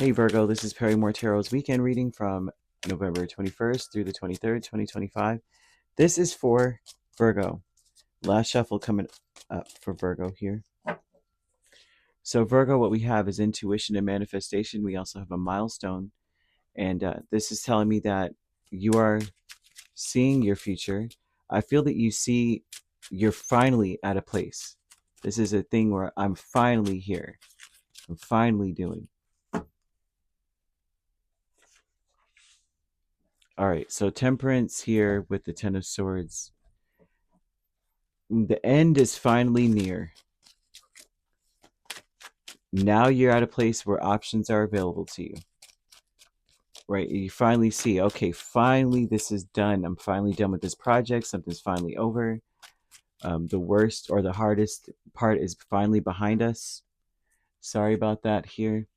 Hey Virgo, this is Perrymore Tarot's weekend reading from November 21st through the 23rd, 2025. This is for Virgo. Last shuffle coming up for Virgo here. So Virgo, what we have is intuition and manifestation. We also have a milestone. And this is telling me that you are seeing your future. I feel that you're finally at a place. This is a thing where I'm finally here. I'm finally doing. All right, so Temperance here with the Ten of Swords. The end is finally near. Now you're at a place where options are available to you. Right? You finally see, okay, finally this is done. I'm finally done with this project. Something's finally over. The worst or the hardest part is finally behind us. Sorry about that here.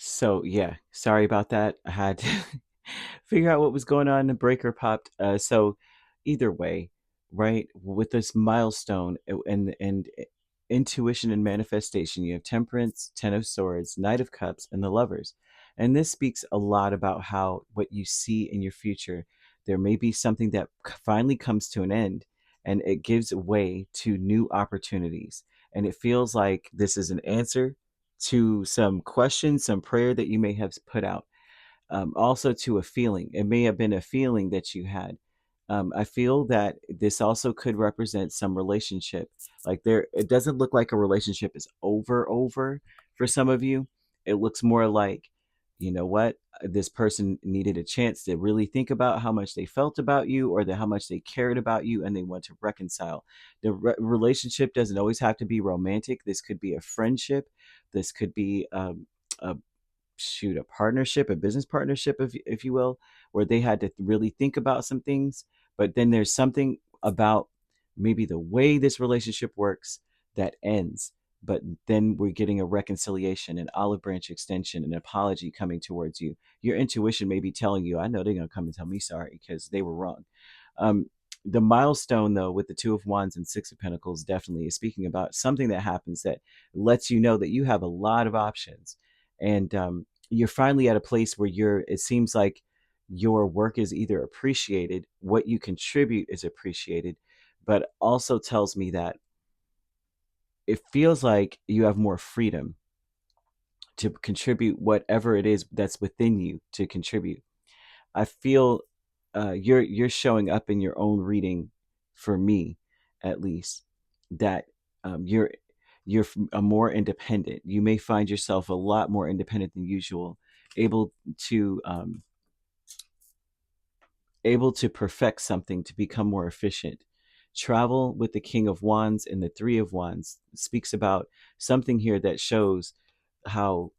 So yeah, sorry about that. I had to figure out what was going on. The breaker popped. So either way, right? With this milestone and intuition and manifestation, you have Temperance, Ten of Swords, Knight of Cups, and the Lovers. And this speaks a lot about how what you see in your future. There may be something that finally comes to an end, and it gives way to new opportunities. And it feels like this is an answer to some question, some prayer that you may have put out. Also to a feeling. It may have been a feeling that you had. I feel that this also could represent some relationship. Like there, it doesn't look like a relationship is over for some of you. It looks more like, you know what, this person needed a chance to really think about how much they felt about you or how much they cared about you, and they want to reconcile. The relationship doesn't always have to be romantic. This could be a friendship. This could be a a partnership, a business partnership, if you will, where they had to really think about some things. But then there's something about maybe the way this relationship works that ends. But then we're getting a reconciliation, an olive branch extension, an apology coming towards you. Your intuition may be telling you, I know they're going to come and tell me sorry because they were wrong. Um, the milestone, though, with the Two of Wands and Six of Pentacles, definitely is speaking about something that happens that lets you know that you have a lot of options. And you're finally at a place where it seems like your work is either appreciated, what you contribute is appreciated, but also tells me that it feels like you have more freedom to contribute whatever it is that's within you to contribute. I feel you're showing up in your own reading, for me at least, that you're a more independent. You may find yourself a lot more independent than usual, able to perfect something, to become more efficient. Travel with the King of Wands and the Three of Wands speaks about something here that shows how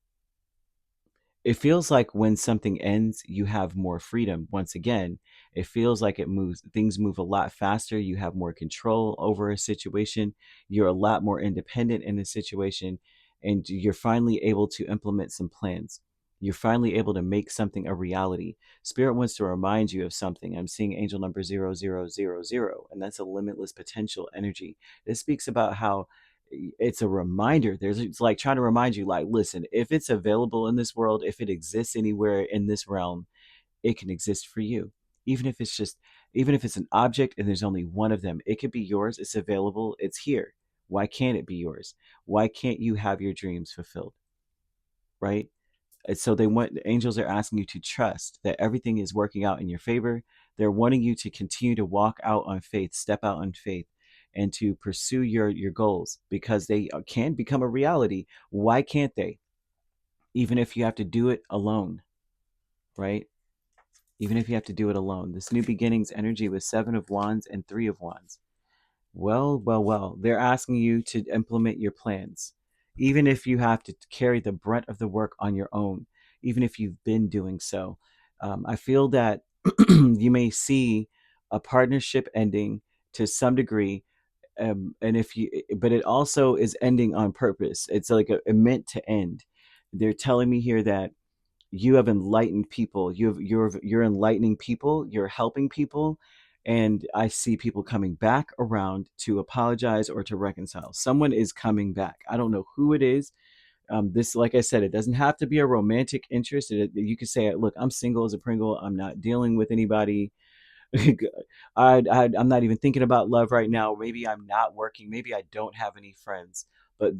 it feels like when something ends, you have more freedom. Once again, it feels like things move a lot faster. You have more control over a situation. You're a lot more independent in a situation, and you're finally able to implement some plans. You're finally able to make something a reality. Spirit wants to remind you of something. I'm seeing angel number 0000, and that's a limitless potential energy. This speaks about how it's a reminder. It's like trying to remind you, like, listen, if it's available in this world, if it exists anywhere in this realm, it can exist for you. Even if it's just, even if it's an object and there's only one of them, it could be yours. It's available. It's here. Why can't it be yours? Why can't you have your dreams fulfilled? Right? And so the angels are asking you to trust that everything is working out in your favor. They're wanting you to continue to walk out on faith, step out on faith, and to pursue your goals, because they can become a reality. Why can't they? Even if you have to do it alone, right? Even if you have to do it alone. This new beginnings energy with Seven of Wands and Three of Wands. Well. They're asking you to implement your plans, even if you have to carry the brunt of the work on your own, even if you've been doing so. I feel that you may see a partnership ending to some degree, and but it also is ending on purpose. It's like a meant to end. They're telling me here that you have enlightened people. You're enlightening people. You're helping people, and I see people coming back around to apologize or to reconcile. Someone is coming back. I don't know who it is. This, like I said, it doesn't have to be a romantic interest. You could say, look, I'm single as a Pringle. I'm not dealing with anybody. I'm not even thinking about love right now. Maybe I'm not working. Maybe I don't have any friends. But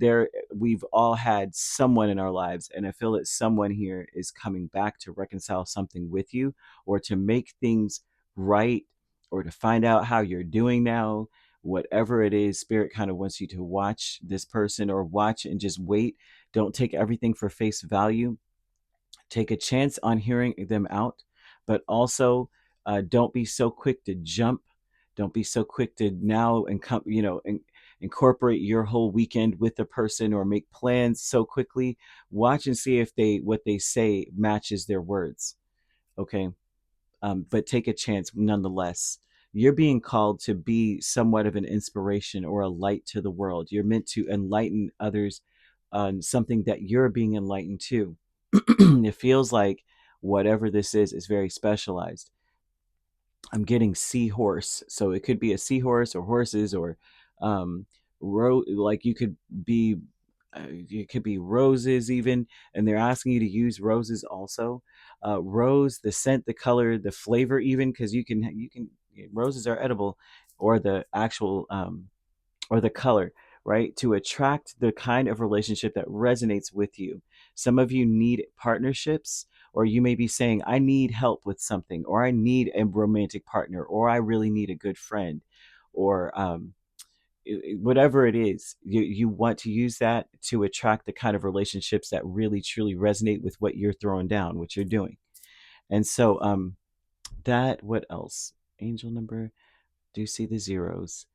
we've all had someone in our lives, and I feel that someone here is coming back to reconcile something with you, or to make things right, or to find out how you're doing now. Whatever it is, Spirit kind of wants you to watch this person, or watch and just wait. Don't take everything for face value. Take a chance on hearing them out, but also don't be so quick to jump. Don't be so quick to now and come, incorporate your whole weekend with the person or make plans so quickly. Watch and see if what they say matches their words. Okay, but take a chance nonetheless. You're being called to be somewhat of an inspiration or a light to the world. You're meant to enlighten others on something that you're being enlightened to. It feels like whatever this is very specialized. I'm getting seahorse, so it could be a seahorse or horses, or like you could be, it could be roses even, and they're asking you to use roses also. Rose, the scent, the color, the flavor, even, because you can roses are edible, or the actual or the color, right? To attract the kind of relationship that resonates with you. Some of you need partnerships, or you may be saying, I need help with something, or I need a romantic partner, or I really need a good friend, or whatever it is. You want to use that to attract the kind of relationships that really truly resonate with what you're throwing down, what you're doing. And so, what else? Angel number, do you see the zeros?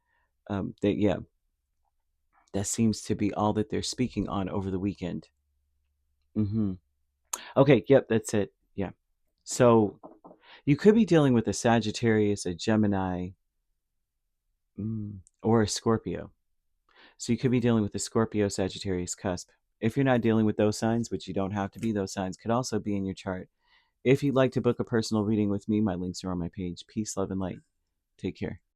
Yeah, that seems to be all that they're speaking on over the weekend. Okay, yep, that's it. Yeah. So you could be dealing with a Sagittarius, a Gemini, or a Scorpio. So you could be dealing with the Scorpio Sagittarius cusp. If you're not dealing with those signs, which you don't have to be, those signs could also be in your chart. If you'd like to book a personal reading with me, my links are on my page. Peace, love, and light. Take care.